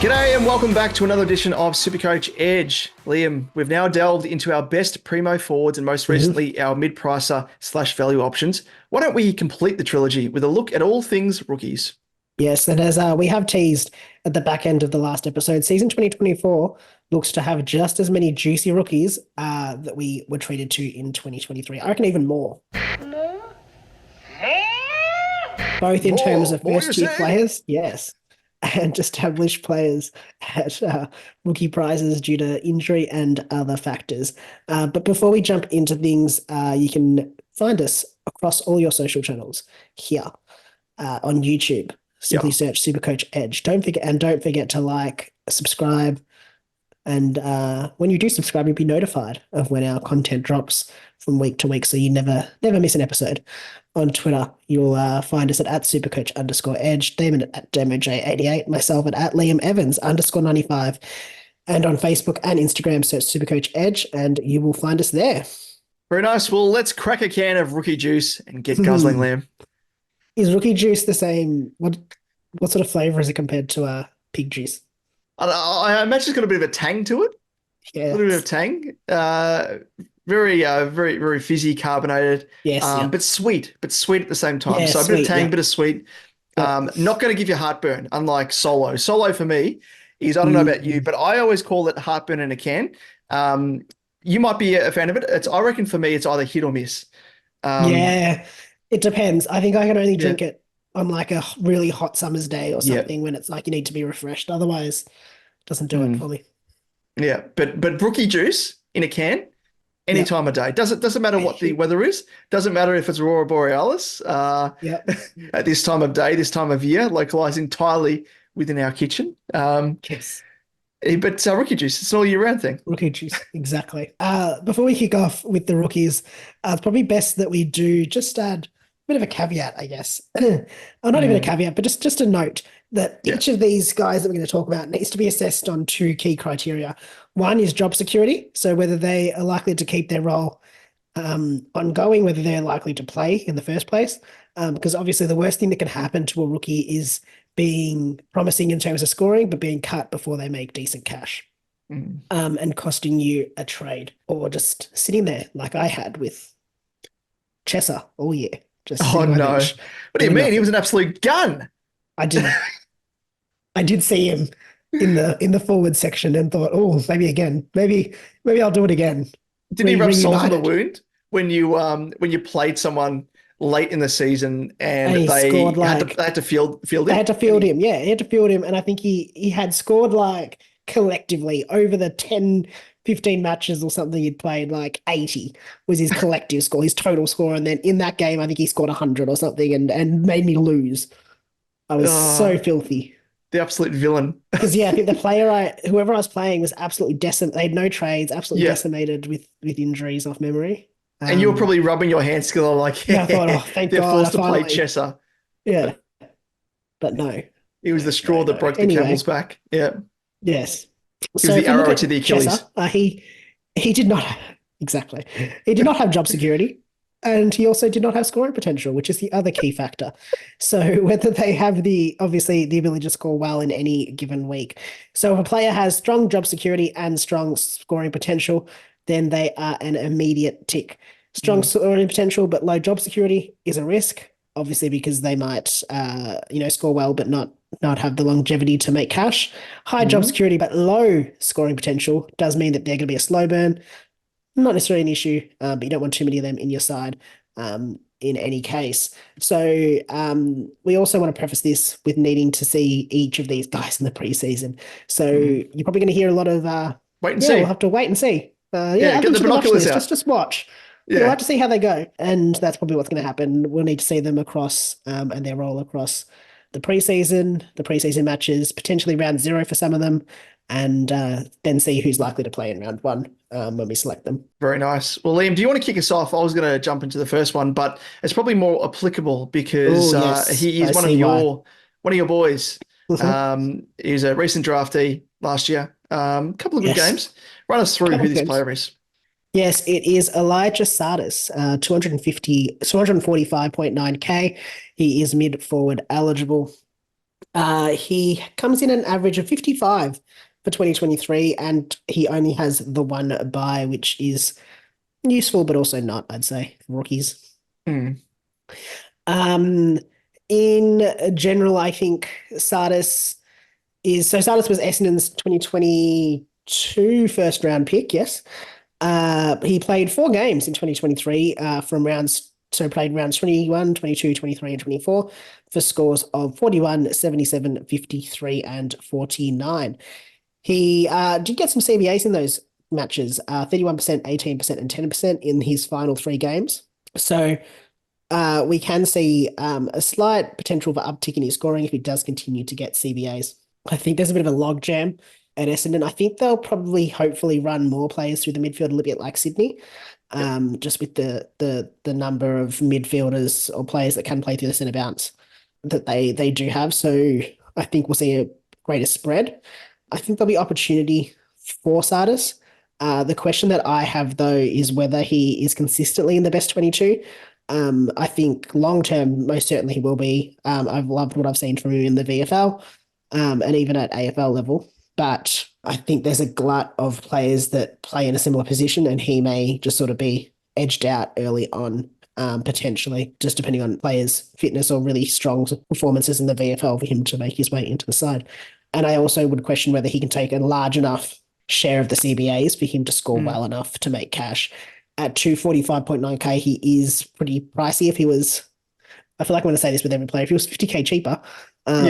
G'day and welcome back to another edition of SuperCoach Edge. Liam, we've now delved into our best primo forwards and most recently our mid-pricer / value options. Why don't we complete the trilogy with a look at all things rookies? Yes, and as we have teased at the back end of the last episode, season 2024 looks to have just as many juicy rookies that we were treated to in 2023. I reckon even more. Both in terms of first-year players, yes, and established players at rookie prizes due to injury and other factors. But before we jump into things, you can find us across all your social channels here on YouTube. Simply search SuperCoach Edge. Don't forget to like, subscribe, and when you do subscribe, you'll be notified of when our content drops from week to week, so you never miss an episode. On Twitter, you'll find us at @supercoach_edge, Damon at DemoJ88, myself at Liam Evans _95, and on Facebook and Instagram, search SuperCoach Edge, and you will find us there. Very nice. Well, let's crack a can of rookie juice and get guzzling, Liam. Is rookie juice the same? What sort of flavor is it compared to pig juice? I imagine it's got a bit of a tang to it. Yeah, a little bit of tang. Very fizzy, carbonated. Yes, but sweet at the same time. Yeah, so a bit of tang, bit of sweet. Not going to give you heartburn, unlike Solo. Solo for me is, I don't know about you, but I always call it heartburn in a can. You might be a fan of it. I reckon for me, it's either hit or miss. Yeah, it depends. I think I can only drink it on like a really hot summer's day or something when it's like you need to be refreshed. Otherwise, it doesn't do it for me. Yeah, but rookie juice in a can, any time of day. Doesn't matter what the weather is. Doesn't matter if it's Aurora Borealis at this time of day, this time of year, localized entirely within our kitchen. Yes. But rookie juice, it's an all year round thing. Rookie juice, exactly. Before we kick off with the rookies, it's probably best that we do just add a bit of a caveat, I guess. Not even a caveat, but just a note that each of these guys that we're going to talk about needs to be assessed on two key criteria. One is job security, so whether they are likely to keep their role ongoing, whether they're likely to play in the first place, because obviously the worst thing that can happen to a rookie is being promising in terms of scoring, but being cut before they make decent cash and costing you a trade, or just sitting there like I had with Chesser all year. Oh no! What do you mean? He was an absolute gun. I did see him in the forward section and thought, oh, maybe again, maybe I'll do it again. Didn't he rub salt on the wound when you played someone late in the season and they had to field him? They had to field him. Yeah, he had to field him, and I think he had scored like collectively over the 10-15 matches or something he'd played, like 80 was his collective score, his total score. And then in that game, I think he scored 100 or something and made me lose. I was so filthy. The absolute villain. Because, I think the player, whoever I was playing was absolutely decimated. They had no trades, absolutely decimated with injuries off memory. And you were probably rubbing your hands together like, I thought, oh, thank they're God. forced to play Chesser. Yeah. But no. It was the straw that broke the camel's back. Yeah. Yes. It was the arrow to the Achilles. Chesser, he did not, exactly. He did not have job security, and he also did not have scoring potential, which is the other key factor. So whether they have obviously the ability to score well in any given week. So if a player has strong job security and strong scoring potential, then they are an immediate tick. Strong scoring potential but low job security is a risk, obviously, because they might score well but not have the longevity to make cash. High job security but low scoring potential does mean that they're going to be a slow burn. Not necessarily an issue, but you don't want too many of them in your side in any case. So we also want to preface this with needing to see each of these guys in the preseason. So you're probably going to hear a lot of wait and see. We'll have to wait and see. Get the binoculars out. Just watch. Yeah. We'll have to see how they go, and that's probably what's going to happen. We'll need to see them across and their role across the preseason matches, potentially round 0 for some of them, and then see who's likely to play in round 1 when we select them. Very nice. Well, Liam, do you want to kick us off? I was going to jump into the first one, but it's probably more applicable because he is one of your boys. He was a recent draftee last year. Couple of good games. Run us through who this player is. Yes, it is Elijah Sardis, 245.9K. He is mid-forward eligible. He comes in an average of 55 for 2023, and he only has the one bye, which is useful, but also not, I'd say, for rookies. Mm. In general, I think SATAS was Essendon's 2022 first round pick, yes. He played 4 games in 2023 played rounds 21, 22, 23, and 24 for scores of 41, 77, 53, and 49. He did get some CBAs in those matches, 31%, 18%, and 10% in his final 3 games. So we can see a slight potential for uptick in his scoring if he does continue to get CBAs. I think there's a bit of a logjam at Essendon. I think they'll probably hopefully run more players through the midfield, a little bit like Sydney, just with the number of midfielders or players that can play through the centre bounce that they do have. So I think we'll see a greater spread. I think there'll be opportunity for SATAS. The question that I have, though, is whether he is consistently in the best 22. I think long-term, most certainly he will be. I've loved what I've seen from him in the VFL and even at AFL level. But I think there's a glut of players that play in a similar position, and he may just sort of be edged out early on, potentially, just depending on players' fitness or really strong performances in the VFL for him to make his way into the side. And I also would question whether he can take a large enough share of the CBAs for him to score well enough to make cash. At 245.9k, he is pretty pricey. If he was, I feel like I'm going to say this with every player, if he was 50k cheaper, but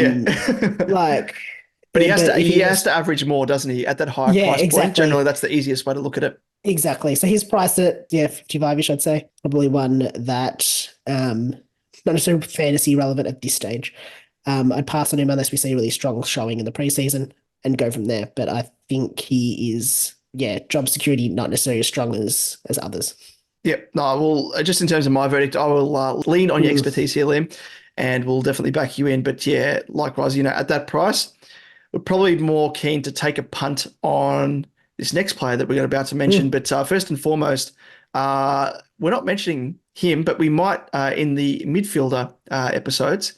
he has to average more, doesn't he? At that higher price point, generally that's the easiest way to look at it. Exactly. So he's priced at 55-ish, I'd say. Probably one that not necessarily fantasy relevant at this stage. I'd pass on him unless we see a really strong showing in the preseason and go from there. But I think he is, job security not necessarily as strong as others. Yep. No, well, just in terms of my verdict, I will lean on your expertise here, Liam, and we'll definitely back you in. But likewise, at that price, we're probably more keen to take a punt on this next player that we're about to mention. But first and foremost, we're not mentioning him, but we might in the midfielder episodes.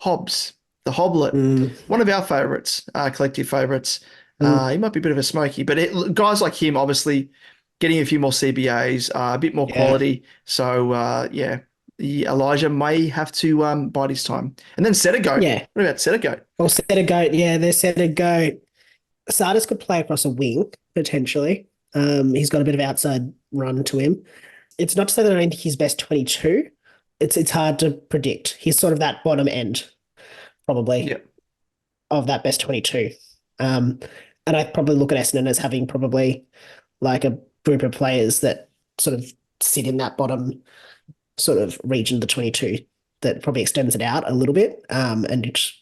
Hobbs, the Hoblet, one of our favourites, collective favourites. He might be a bit of a smoky, but guys like him, obviously, getting a few more CBAs, a bit more quality. So, Elijah may have to bide his time. And then Set a Goat. Yeah. What about Set a Goat? Well, Set a Goat, there's Set a Goat. SATAS could play across a wing, potentially. He's got a bit of outside run to him. It's not to say that I don't think he's best 22. It's hard to predict. He's sort of that bottom end, probably, of that best 22. And I probably look at Essendon as having probably like a group of players that sort of sit in that bottom sort of region of the 22 that probably extends it out a little bit. And it's,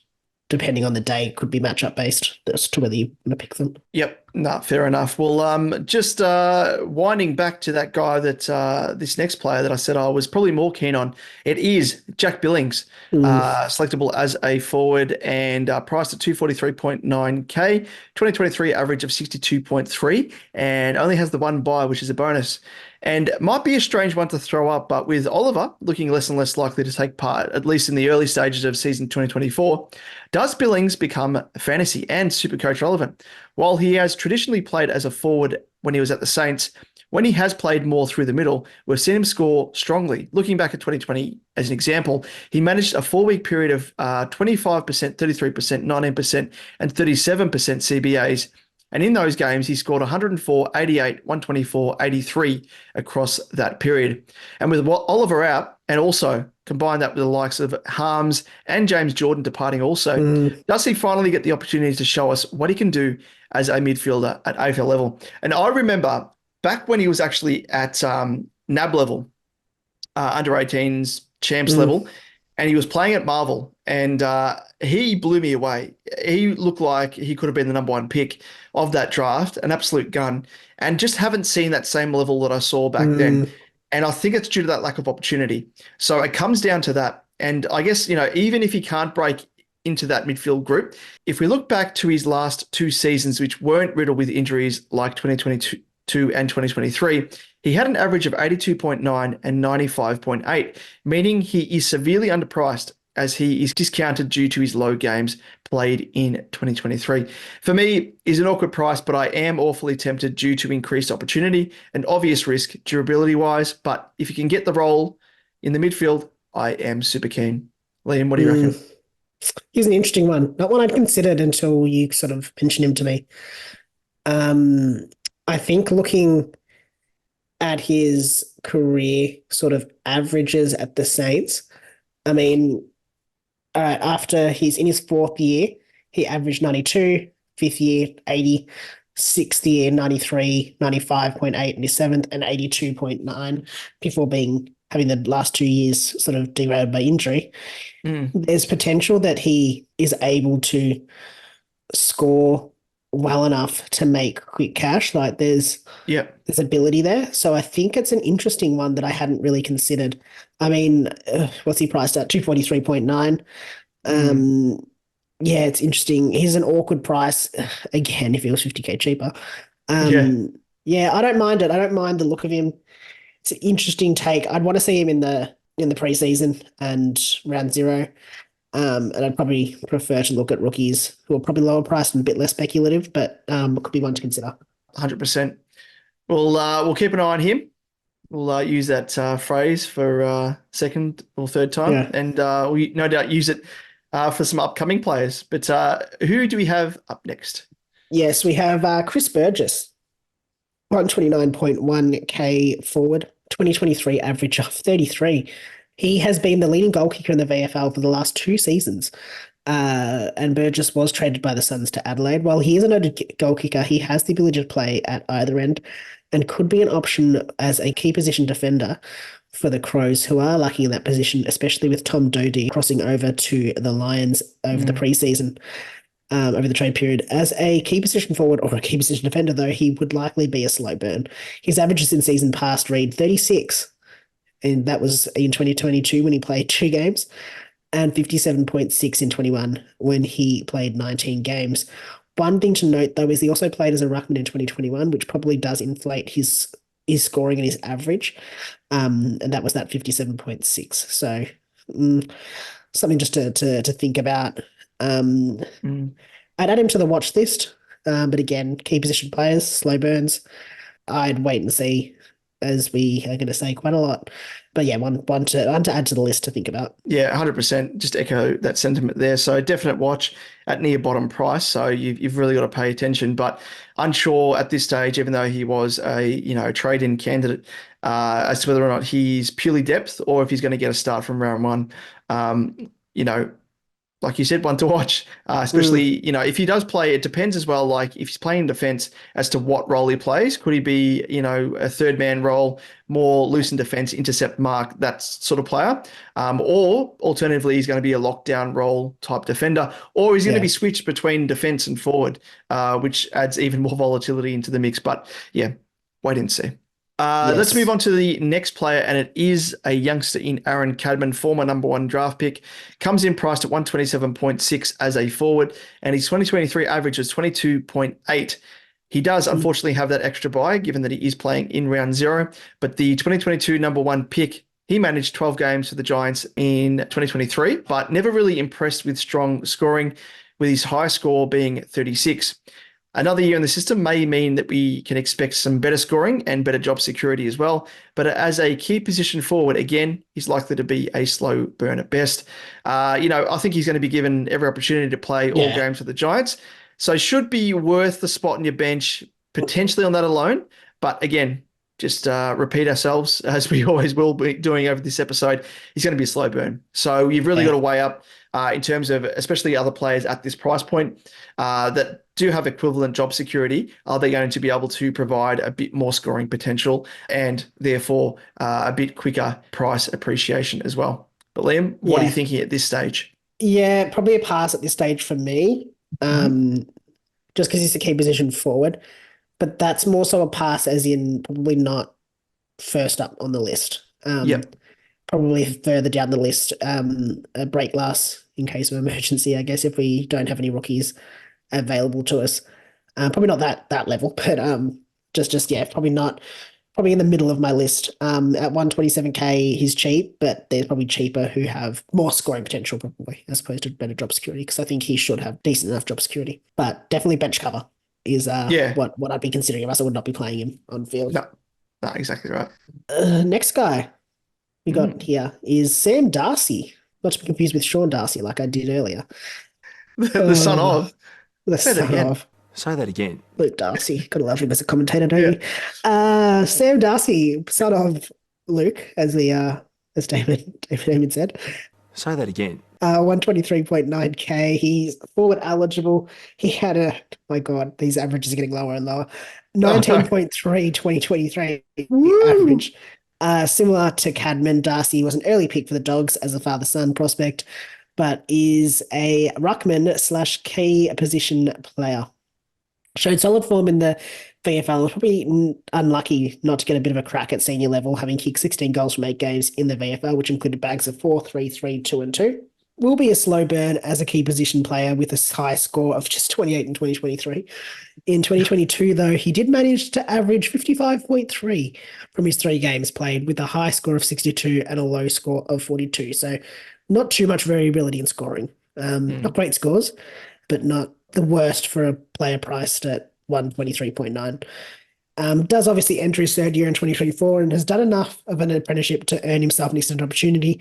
depending on the day, could be matchup based as to whether you want to pick them. Yep. No, fair enough. Well, just winding back to that guy that this next player that I said I was probably more keen on. It is Jack Billings, selectable as a forward and priced at 243.9k, 2023 average of 62.3, and only has the one bye, which is a bonus. And might be a strange one to throw up, but with Oliver looking less and less likely to take part, at least in the early stages of season 2024, does Billings become fantasy and SuperCoach relevant? While he has traditionally played as a forward when he was at the Saints, when he has played more through the middle, we've seen him score strongly. Looking back at 2020 as an example, he managed a 4-week period of 25%, 33%, 19%, and 37% CBAs. And in those games, he scored 104, 88, 124, 83 across that period. And with Oliver out, and also combine that with the likes of Harms and James Jordan departing also, does he finally get the opportunity to show us what he can do as a midfielder at AFL level? And I remember back when he was actually at NAB level, under 18s, champs level, and he was playing at Marvel, and he blew me away. He looked like he could have been the number 1 pick of that draft, an absolute gun, and just haven't seen that same level that I saw back then. And I think it's due to that lack of opportunity. So it comes down to that. And I guess, even if he can't break into that midfield group, if we look back to his last 2 seasons, which weren't riddled with injuries like 2022 and 2023, he had an average of 82.9 and 95.8, meaning he is severely underpriced. as he is discounted due to his low games played in 2023. For me, he's an awkward price, but I am awfully tempted due to increased opportunity and obvious risk durability-wise. But if you can get the role in the midfield, I am super keen. Liam, what do you reckon? He's an interesting one. Not one I'd considered until you sort of mentioned him to me. I think looking at his career sort of averages at the Saints, I mean, after he's in his fourth year, he averaged 92, fifth year, 80, sixth year, 93, 95.8 in his seventh, and 82.9 before having the last 2 years sort of derailed by injury. There's potential that he is able to score well enough to make quick cash. Like there's ability there. So I think it's an interesting one that I hadn't really considered. I mean, what's he priced at? 243.9. Yeah, it's interesting. He's an awkward price. Again, if he was 50K cheaper. Yeah, I don't mind it. I don't mind the look of him. It's an interesting take. I'd want to see him in the preseason and round zero. And I'd probably prefer to look at rookies who are probably lower priced and a bit less speculative, but could be one to consider. 100%. We'll keep an eye on him. We'll use that phrase for second or third time, and we no doubt use it for some upcoming players. But who do we have up next? Yes, we have Chris Burgess, 129.1K forward, 2023 average of 33. He has been the leading goal kicker in the VFL for the last 2 seasons. And Burgess was traded by the Suns to Adelaide. While he is a noted goal kicker, he has the ability to play at either end and could be an option as a key position defender for the Crows, who are lacking in that position, especially with Tom Doedee crossing over to the Lions over the preseason, over the trade period. As a key position forward or a key position defender, though, he would likely be a slow burn. His averages in season past read 36, and that was in 2022 when he played 2 games, and 57.6 in 21 when he played 19 games. One thing to note, though, is he also played as a ruckman in 2021, which probably does inflate his scoring and his average, and that was that 57.6. So something just to think about. I'd add him to the watch list, but again, key position players, slow burns. I'd wait and see, as we are going to say quite a lot. But yeah, one to add to the list to think about. Yeah, 100%. Just echo that sentiment there. So definite watch at near bottom price. So you've really got to pay attention. But unsure at this stage, even though he was a trade-in candidate, as to whether or not he's purely depth or if he's going to get a start from round one. Like you said, one to watch, especially, if he does play, it depends as well. Like if he's playing defense as to what role he plays, could he be, a third man role, more loose in defense, intercept mark, that sort of player? Or alternatively, he's going to be a lockdown role type defender, or he's going to be switched between defense and forward, which adds even more volatility into the mix. But yeah, wait and see. Let's move on to the next player, and it is a youngster in Aaron CADMAN, former number 1 draft pick. Comes in priced at 127.6 as a forward, and his 2023 average is 22.8. He does unfortunately have that extra bye, given that he is playing in round 0, but the 2022 number 1 pick, he managed 12 games for the Giants in 2023, but never really impressed with strong scoring, with his high score being 36. Another year in the system may mean that we can expect some better scoring and better job security as well. But as a key position forward, again, he's likely to be a slow burn at best. I think he's going to be given every opportunity to play all games for the Giants. So should be worth the spot on your bench, potentially on that alone. But again, just repeat ourselves, as we always will be doing over this episode, he's going to be a slow burn. So you've really got to weigh up in terms of especially other players at this price point that do have equivalent job security. Are they going to be able to provide a bit more scoring potential and therefore a bit quicker price appreciation as well? But Liam, what are you thinking at this stage? Yeah, probably a pass at this stage for me, just because he's a key position forward. But that's more so a pass as in probably not first up on the list. Probably further down the list, a break glass in case of emergency, I guess, if we don't have any rookies available to us. Probably not that level, but probably not probably in the middle of my list. At 127K, he's cheap, but there's probably cheaper who have more scoring potential, probably, as opposed to better job security, because I think he should have decent enough job security. But definitely bench cover is what I'd be considering if I would not be playing him on field. No, exactly right. Next guy we got here is Sam Darcy. Not to be confused with Sean Darcy, like I did earlier. The son of. The son of. Say that again. Luke Darcy. Gotta love him as a commentator, don't you? Sam Darcy, son of Luke, as David said. Say that again. 123.9K. He's forward eligible. He had my God, these averages are getting lower and lower. 19.3 2023 average. Similar to CADMAN, Darcy was an early pick for the Dogs as a father-son prospect, but is a ruckman / key position player. Showed solid form in the VFL. Probably unlucky not to get a bit of a crack at senior level, having kicked 16 goals from 8 games in the VFL, which included bags of 4, 3, 3, 2, and 2. Will be a slow burn as a key position player with a high score of just 28 in 2023. In 2022, though, he did manage to average 55.3 from his 3 games played, with a high score of 62 and a low score of 42. So not too much variability in scoring. Not great scores, but not the worst for a player priced at 123.9. Does obviously enter his 3rd year in 2024 and has done enough of an apprenticeship to earn himself an extended opportunity.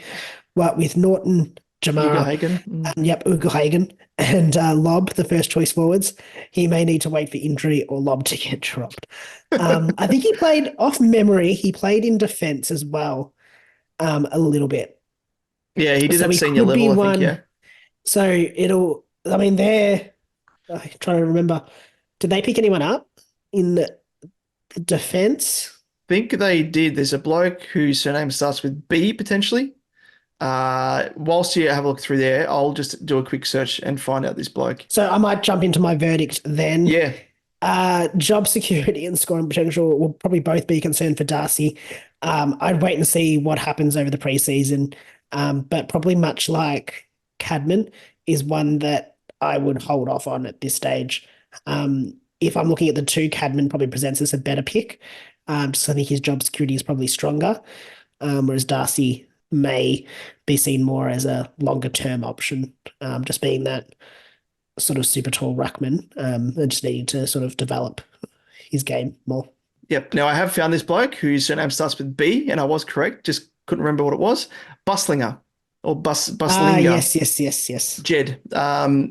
But with Norton, Jamara, Ugle-Hagan, and Lobb, the first choice forwards, he may need to wait for injury or Lobb to get dropped. I think he played, off memory, he played in defence as well, a little bit. Yeah, he did at senior level, I think, yeah. So they're, I'm trying to remember, did they pick anyone up in the defence? I think they did. There's a bloke whose surname starts with B, potentially. Whilst you have a look through there, I'll just do a quick search and find out this bloke. So I might jump into my verdict then. Yeah. Job security and scoring potential will probably both be a concern for Darcy. I'd wait and see what happens over the preseason, but probably much like CADMAN is one that I would hold off on at this stage. If I'm looking at the 2, CADMAN probably presents as a better pick. Just I think his job security is probably stronger, whereas Darcy may be seen more as a longer term option, just being that sort of super tall ruckman and just needing to sort of develop his game more. Yep. Now I have found this bloke whose surname starts with B, and I was correct, just couldn't remember what it was. Buslinger. Or Buslinger. Yes. Jed.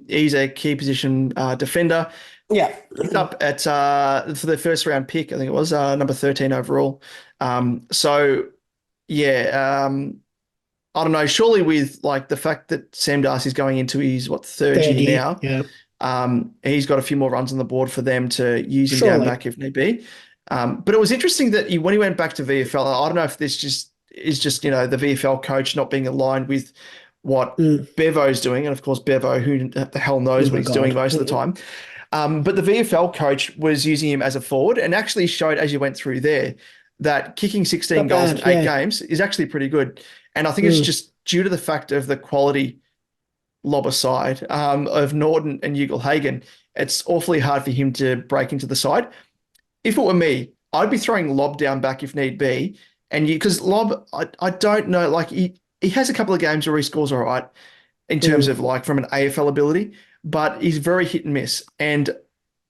He's a key position defender. Yeah. Picked up at for the first round pick, I think it was number 13 overall. I don't know. Surely with like the fact that Sam Darcy's going into his 3rd year now, he's got a few more runs on the board for them to use him down back if need be. But it was interesting that when he went back to VFL, I don't know if this is just the VFL coach not being aligned with what Bevo's doing, and of course Bevo, who the hell knows what he's doing most of the time. But the VFL coach was using him as a forward and actually showed, as you went through there, that kicking 16 goals in 8 games is actually pretty good. And I think it's just due to the fact of the quality lobber side of Norton and Ugle-Hagan. It's awfully hard for him to break into the side. If it were me, I'd be throwing Lobb down back if need be. And because Lobb, I don't know, like he has a couple of games where he scores all right in terms of like from an AFL ability, but he's very hit and miss. And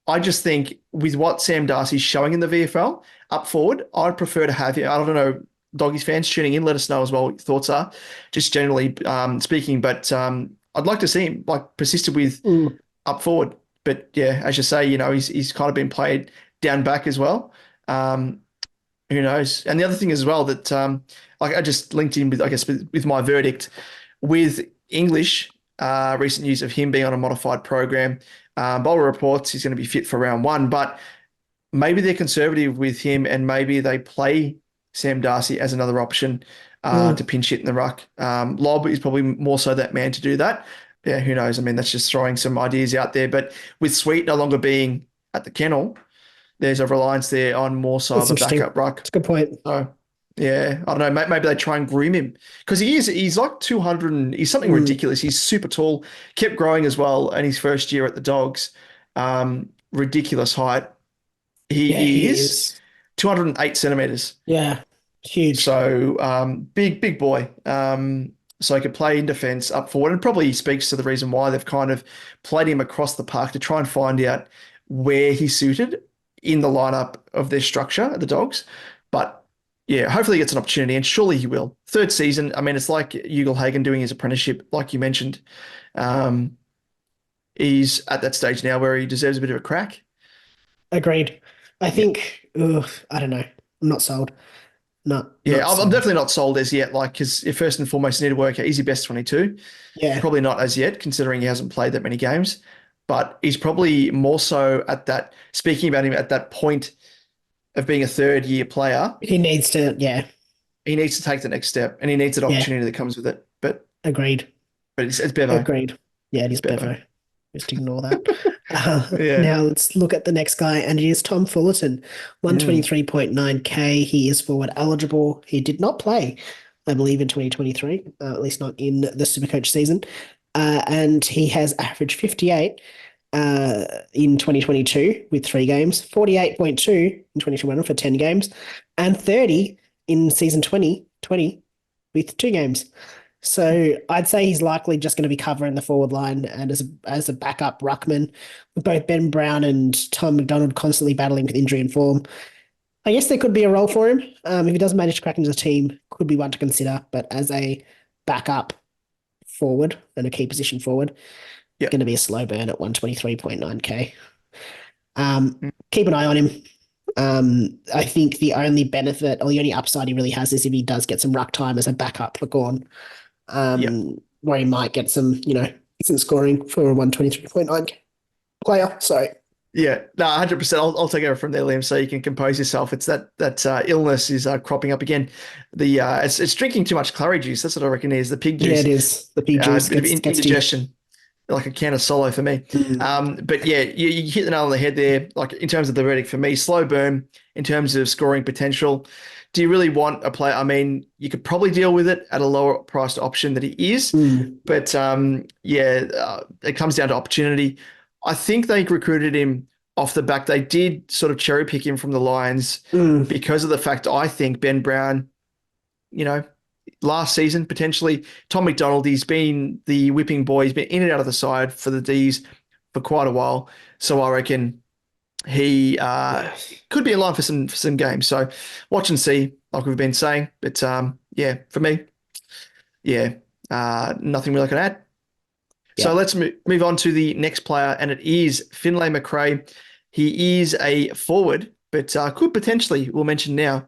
I just think with what Sam Darcy's showing in the VFL up forward, I'd prefer to have him. I don't know, Doggies fans tuning in, let us know as well what your thoughts are, just generally speaking. But I'd like to see him like persisted with up forward. But yeah, as you say, he's kind of been played down back as well. Who knows? And the other thing as well that like I just linked in with, I guess, with my verdict with English, recent news of him being on a modified program. Bowler reports he's going to be fit for round 1, but maybe they're conservative with him and maybe they play Sam Darcy as another option to pinch hit in the ruck. Lobb is probably more so that man to do that. Yeah, who knows? I mean, that's just throwing some ideas out there. But with Sweet no longer being at the kennel, there's a reliance there on more so of a backup ruck. That's a good point. So, yeah, I don't know. Maybe they try and groom him because he's like 200 and he's something ridiculous. He's super tall, kept growing as well in his first year at the Dogs. Ridiculous height. He is. 208 centimeters. Yeah, huge. So big boy. So he could play in defence up forward, and probably speaks to the reason why they've kind of played him across the park to try and find out where he suited in the lineup of their structure, the Dogs. But yeah, hopefully he gets an opportunity, and surely he will. Third season, I mean, it's like Ugle-Hagan doing his apprenticeship, like you mentioned. He's at that stage now where he deserves a bit of a crack. Agreed. I think, I don't know. I'm not sold. Not I'm definitely not sold as yet. Like, because first and foremost, you need to work out, is he best 22? Yeah. Probably not as yet, considering he hasn't played that many games. But he's probably more so at that, speaking about him at that point of being a third year player. He needs to, yeah. He needs to take the next step, and he needs that opportunity that comes with it. But agreed. But it's Bevo. Agreed. Yeah, it is Bevo. Just ignore that. Yeah. Now let's look at the next guy, and it is Tom Fullarton, 123.9K. He is forward eligible. He did not play, I believe, in 2023, at least not in the Supercoach season. And he has averaged 58 in 2022 with 3 games, 48.2 in 2021 for 10 games, and 30 in season 2020 with 2 games. So I'd say he's likely just going to be covering the forward line, and as a backup ruckman, with both Ben Brown and Tom McDonald constantly battling with injury and form. I guess there could be a role for him. If he does manage to crack into the team, could be one to consider. But as a backup forward and a key position forward, going to be a slow burn at 123.9K. Keep an eye on him. I think the only benefit or the only upside he really has is if he does get some ruck time as a backup for Gawn, where he might get some, decent scoring for a 123.9 player. Sorry. Yeah, no, 100%. I'll take over from there, Liam, so you can compose yourself. It's that illness is cropping up again. It's drinking too much clary juice. That's what I reckon it is. The pig juice. Yeah, it is. The pig juice. A bit of indigestion. Like a can of Solo for me. But yeah, you hit the nail on the head there. Like in terms of the verdict for me, slow burn in terms of scoring potential. Do you really want a player? I mean, you could probably deal with it at a lower priced option that he is. But it comes down to opportunity. I think they recruited him off the back. They did sort of cherry pick him from the Lions because of the fact I think Ben Brown, last season, potentially. Tom McDonald, he's been the whipping boy. He's been in and out of the side for the Ds for quite a while. So I reckon he could be in line for some games. So watch and see, like we've been saying. But for me, nothing really I can add. So let's move on to the next player, and it is FINLAY MACRAE. He is a forward, but could potentially, we'll mention now,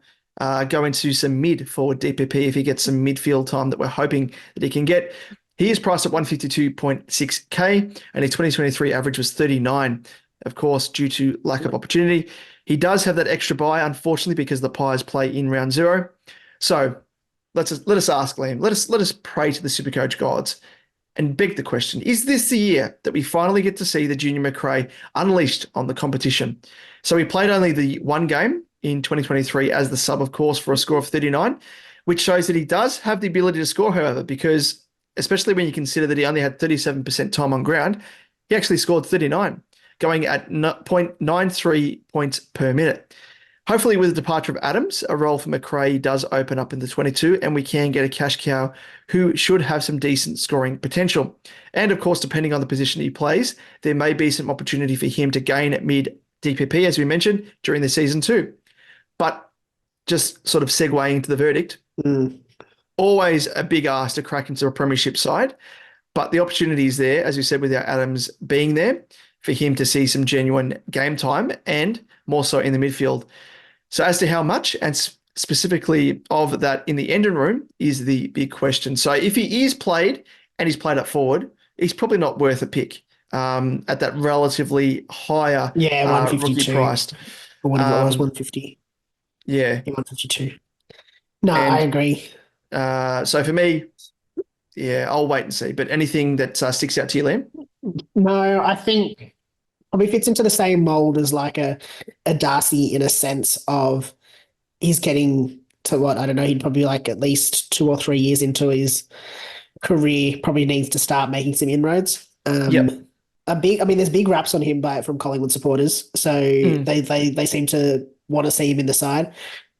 go into some mid-forward DPP if he gets some midfield time that we're hoping that he can get. He is priced at 152.6K, and his 2023 average was 39, of course, due to lack of opportunity. He does have that extra buy, unfortunately, because the Pies play in round 0. So let us ask, Liam, let us pray to the Supercoach gods and beg the question, is this the year that we finally get to see the junior MACRAE unleashed on the competition? So he played only the 1 game in 2023 as the sub, of course, for a score of 39, which shows that he does have the ability to score, however, because especially when you consider that he only had 37% time on ground, he actually scored 39, going at 0.93 points per minute. Hopefully with the departure of Adams, a role for MACRAE does open up in the 22, and we can get a cash cow who should have some decent scoring potential. And of course, depending on the position he plays, there may be some opportunity for him to gain at mid DPP, as we mentioned, during the season too. But just sort of segueing into the verdict, always a big ask to crack into a premiership side, but the opportunity is there, as we said, without Adams being there, for him to see some genuine game time and more so in the midfield. So as to how much, and specifically of that in the engine room, is the big question. So if he is played and he's played up forward, he's probably not worth a pick at that relatively higher 152 rookie priced. Or whatever it was, 150. Yeah. 152. No, I agree. So for me, I'll wait and see. But anything that sticks out to you, Liam? No, I think probably fits into the same mold as like a Darcy in a sense of he's getting to what, I don't know, he'd probably like at least 2 or 3 years into his career, probably needs to start making some inroads. There's big raps on him from Collingwood supporters. So they seem to want to see him in the side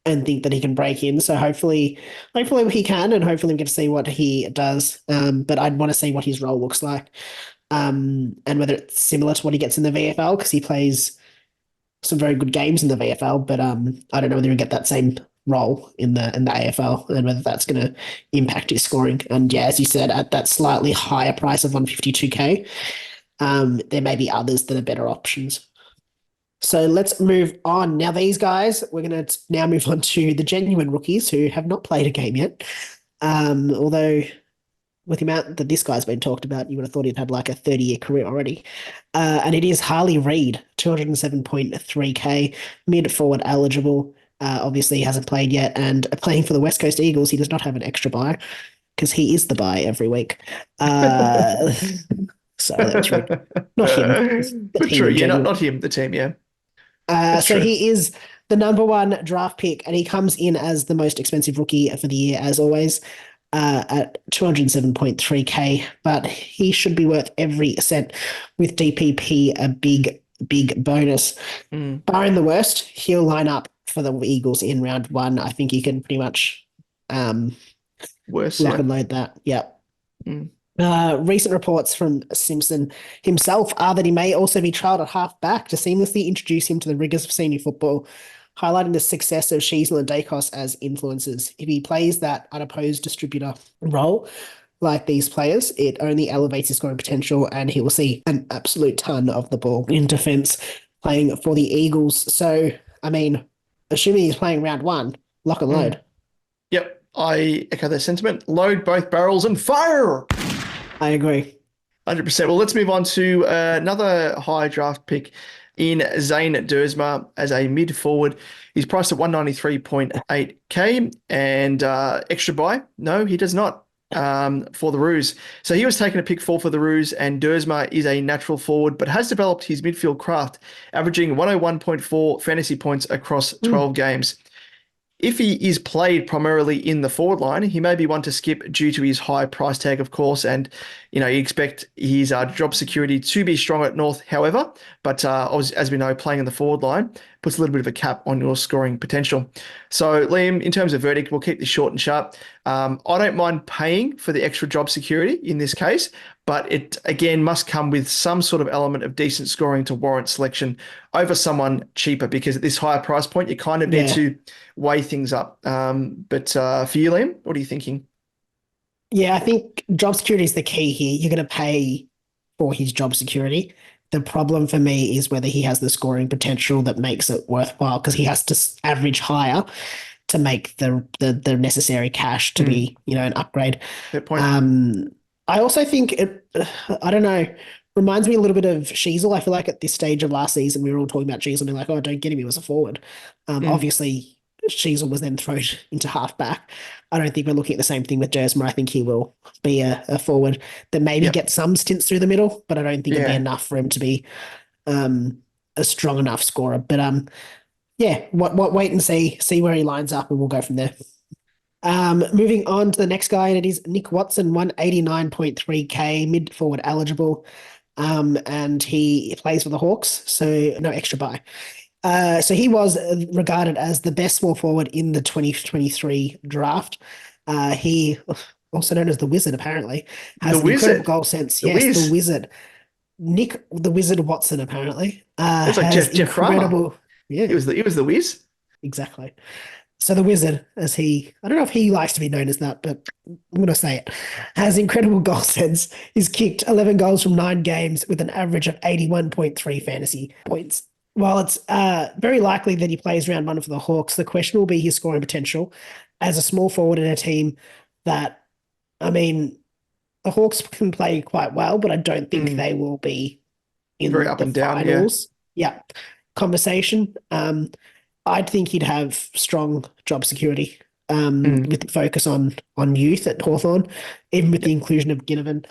and think that he can break in. So hopefully he can, and hopefully we get to see what he does. But I'd want to see what his role looks like, and whether it's similar to what he gets in the VFL, because he plays some very good games in the VFL. But I don't know whether he'll get that same role in the AFL, and whether that's going to impact his scoring. And yeah, as you said, at that slightly higher price of 152K, there may be others that are better options. So let's move on. Now, these guys, we're going to now move on to the genuine rookies who have not played a game yet. Although with the amount that this guy's been talked about, you would have thought he'd had like a 30-year career already. And it is Harley REID, 207.3K, mid-forward eligible. Obviously, he hasn't played yet, and playing for the West Coast Eagles, he does not have an extra bye because he is the bye every week. So that's right. Not him. But true, yeah, not him, the team, yeah. So he is the number one draft pick, and he comes in as the most expensive rookie for the year, as always, at 207.3K. But he should be worth every cent, with DPP a big bonus. Barring the worst, he'll line up for the Eagles in round one. I think he can pretty much lock and load that. Yeah. Recent reports from Simpson himself are that he may also be trialled at half-back to seamlessly introduce him to the rigours of senior football, highlighting the success of Sheasel and Dacos as influencers. If he plays that unopposed distributor role like these players, it only elevates his scoring potential, and he will see an absolute ton of the ball in defence playing for the Eagles. So, I mean, assuming he's playing round one, lock and load. Yep, I echo that sentiment. Load both barrels and fire! I agree. 100%. Well, let's move on to another high draft pick in ZANE DUURSMA as a mid-forward. He's priced at 193.8K, and extra buy? No, he does not, for the Roos. So he was taking a pick 4 for the Roos, and DUURSMA is a natural forward, but has developed his midfield craft, averaging 101.4 fantasy points across 12 games. If he is played primarily in the forward line, he may be one to skip due to his high price tag, of course, and you expect his job security to be strong at North, however, but as we know, playing in the forward line puts a little bit of a cap on your scoring potential. So, Liam, in terms of verdict, we'll keep this short and sharp. I don't mind paying for the extra job security in this case, but it, again, must come with some sort of element of decent scoring to warrant selection over someone cheaper, because at this higher price point, you kind of need to weigh things up. But for you, Liam, what are you thinking? Yeah, I think job security is the key here. You're going to pay for his job security. The problem for me is whether he has the scoring potential that makes it worthwhile, because he has to average higher to make the necessary cash to be, an upgrade. Good point. I also think I don't know, reminds me a little bit of Sheasel. I feel like at this stage of last season, we were all talking about Sheasel being like, oh, don't get him, he was a forward. Obviously, Sheasel was then thrown into halfback. I don't think we're looking at the same thing with DUURSMA. I think he will be a forward that maybe gets some stints through the middle, but I don't think it'll be enough for him to be a strong enough scorer. But wait and see where he lines up, and we'll go from there. Moving on to the next guy, and it is Nick Watson, 189.3K, mid-forward eligible, and he plays for the Hawks, so no extra buy. So he was regarded as the best small forward in the 2023 draft. He, also known as the Wizard, apparently, has an incredible goal sense. The Wizard. Nick the Wizard Watson, apparently. It's like Jeff Farmer. Yeah. He was the Wiz. Exactly. So the Wizard, I don't know if he likes to be known as that, but I'm going to say it, has incredible goal sense. He's kicked 11 goals from 9 games with an average of 81.3 fantasy points. While it's very likely that he plays round one for the Hawks, the question will be his scoring potential as a small forward in a team that, the Hawks can play quite well, but I don't think they will be in very up and down finals. Yeah. Conversation. I'd think he'd have strong job security with the focus on youth at Hawthorn, even with the inclusion of Ginnivan.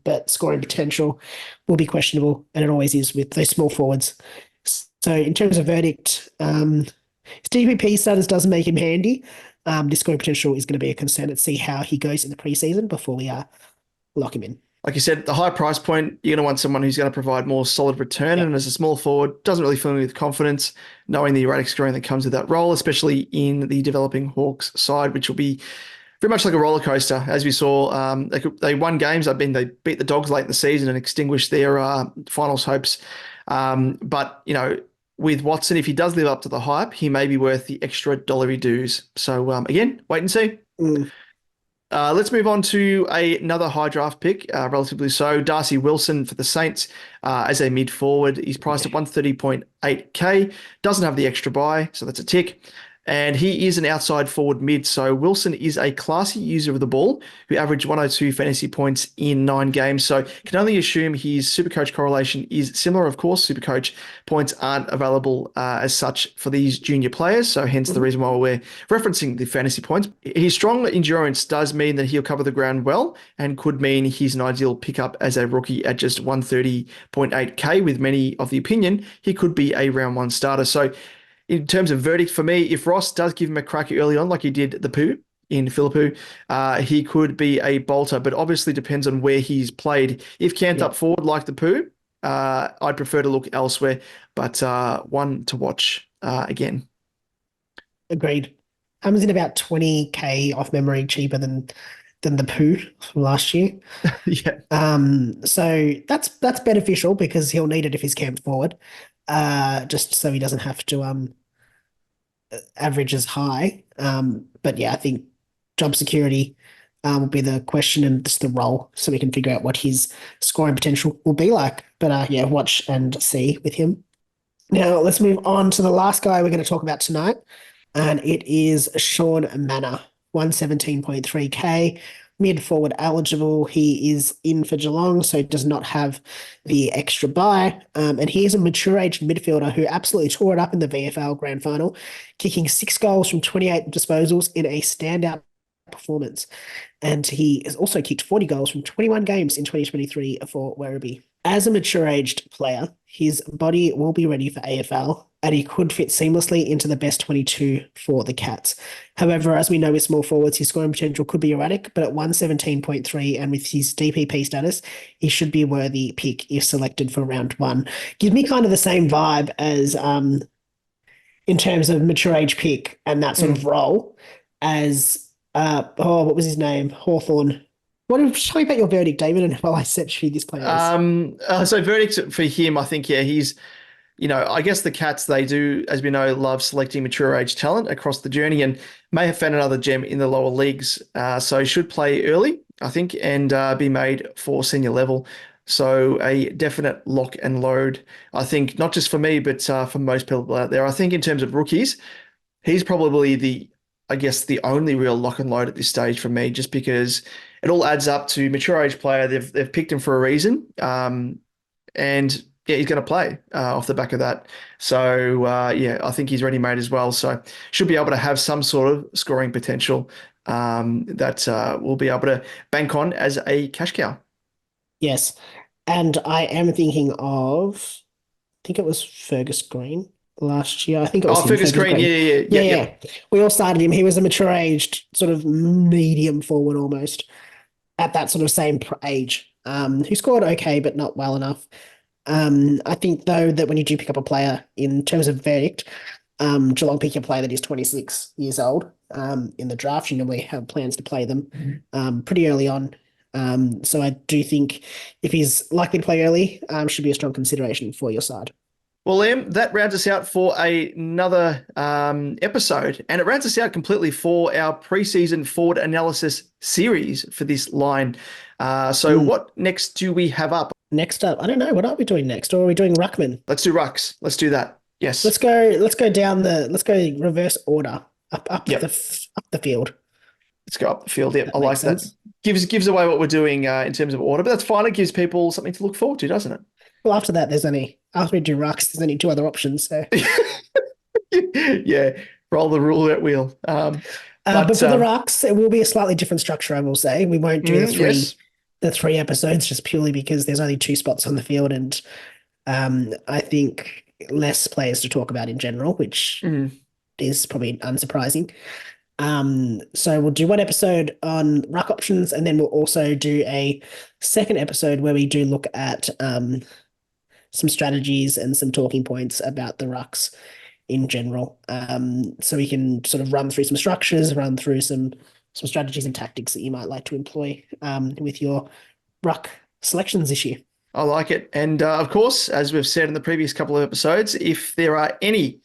But scoring potential will be questionable, and it always is with those small forwards. So in terms of verdict, his DPP status doesn't make him handy. This scoring potential is going to be a concern. Let's see how he goes in the preseason before we lock him in. like you said, the high price point, you're going to want someone who's going to provide more solid return. And as a small forward, doesn't really fill me with confidence, knowing the erratic scoring that comes with that role, especially in the developing Hawks side, which will be very much like a roller coaster. As we saw, they won games. They beat the Dogs late in the season and extinguished their finals hopes. But, you know, with Watson, if he does live up to the hype, he may be worth the extra dollar he dues. So, again, wait and see. Let's move on to another high draft pick, relatively so. Darcy Wilson for the Saints as a mid forward. He's priced at 130.8K. Doesn't have the extra buy, so that's a tick. And he is an outside forward mid. So Wilson is a classy user of the ball who averaged 102 fantasy points in 9 games. So can only assume his SuperCoach correlation is similar. Of course, SuperCoach points aren't available as such for these junior players. So hence the reason why we're referencing the fantasy points. His strong endurance does mean that he'll cover the ground well and could mean he's an ideal pickup as a rookie at just 130.8K, with many of the opinion he could be a round 1 starter. So in terms of verdict for me, if Ross does give him a crack early on, like he did the Poo in Philippou, he could be a bolter, but obviously depends on where he's played. If Cant up forward like the Poo, I'd prefer to look elsewhere, but one to watch again. Agreed. Was in about 20K off memory cheaper than the Poo from last year. Yeah. So that's beneficial because he'll need it if he's camped forward. Just so he doesn't have to average as high. But yeah, I think job security will be the question and just the role, so we can figure out what his scoring potential will be like. But yeah, watch and see with him. Now let's move on to the last guy we're going to talk about tonight, and it is SHAUN MANNAGH, 117.3K. Mid-forward eligible. He is in for Geelong, so does not have the extra buy. And he is a mature-aged midfielder who absolutely tore it up in the VFL Grand Final, kicking 6 goals from 28 disposals in a standout performance. And he has also kicked 40 goals from 21 games in 2023 for Werribee. As a mature-aged player, his body will be ready for AFL, and he could fit seamlessly into the best 22 for the Cats. However, as we know with small forwards, his scoring potential could be erratic, but at 117.3 and with his DPP status, he should be a worthy pick if selected for round 1. Give me kind of the same vibe as in terms of mature age pick and that sort of role as what was his name? Hawthorn. Tell me about your verdict, David, and while I search who this player is. So verdict for him, I think, yeah, he's, you know, I guess the Cats, they do, as we know, love selecting mature age talent across the journey and may have found another gem in the lower leagues. So should play early, I think, and be made for senior level. So a definite lock and load, I think, not just for me, but for most people out there. I think in terms of rookies, he's probably the only real lock and load at this stage for me, just because it all adds up to mature age player. They've picked him for a reason. And yeah, he's going to play off the back of that. So yeah, I think he's ready-made as well. So should be able to have some sort of scoring potential that we'll be able to bank on as a cash cow. Yes. And I am thinking of, I think it was Fergus Green last year. I think it was Fergus Green. Yeah. We all started him. He was a mature-aged sort of medium forward almost at that sort of same age, who scored okay, but not well enough. I think, though, that when you do pick up a player in terms of verdict, Geelong pick a player that is 26 years old in the draft. You know, we have plans to play them pretty early on. So I do think if he's likely to play early, should be a strong consideration for your side. Well, Liam, that rounds us out for another episode, and it rounds us out completely for our preseason forward analysis series for this line. So what next do we have up? Next up, I don't know. What are we doing next? Or are we doing Ruckman? Let's do Rucks. Let's do that. Yes. Let's go reverse order up the field. Let's go up the field. Yeah, I like sense. that. Gives away what we're doing in terms of order, but that's fine. It gives people something to look forward to, doesn't it? Well, after we do Rucks, there's only 2 other options. So yeah, roll the roulette wheel. But for the Rucks, it will be a slightly different structure, I will say. We won't do the 3 episodes just purely because there's only 2 spots on the field, and I think less players to talk about in general, which is probably unsurprising. So we'll do one episode on ruck options, and then we'll also do a second episode where we do look at some strategies and some talking points about the rucks in general. So we can sort of run through some structures, run through some strategies and tactics that you might like to employ with your ruck selections this year. I like it. And of course, as we've said in the previous couple of episodes, if there are any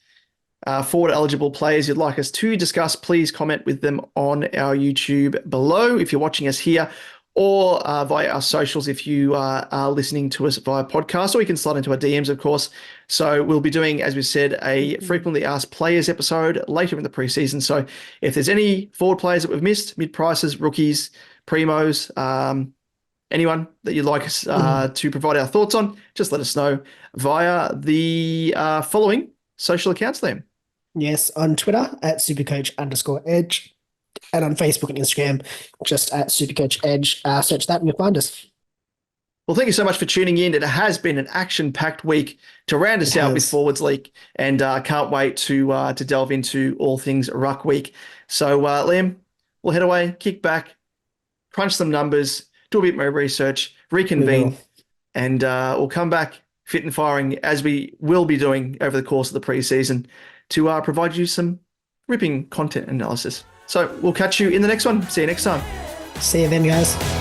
forward eligible players you'd like us to discuss, please comment with them on our YouTube below if you're watching us here, or via our socials if you are listening to us via podcast, or you can slide into our DMs, of course. So we'll be doing, as we said, a frequently asked players episode later in the preseason. So if there's any forward players that we've missed, mid-prices, rookies, primos, anyone that you'd like us to provide our thoughts on, just let us know via the following social accounts then. Yes, on Twitter at @supercoach_edge, and on Facebook and Instagram just at supercoachedge. Search that and you'll find us. Well, thank you so much for tuning in. It has been an action-packed week to round us out with Forwards League, and can't wait to delve into all things Ruck Week. So, Liam, we'll head away, kick back, crunch some numbers, do a bit more research, reconvene, and we'll come back fit and firing, as we will be doing over the course of the preseason, to provide you some ripping content analysis. So we'll catch you in the next one. See you next time. See you then, guys.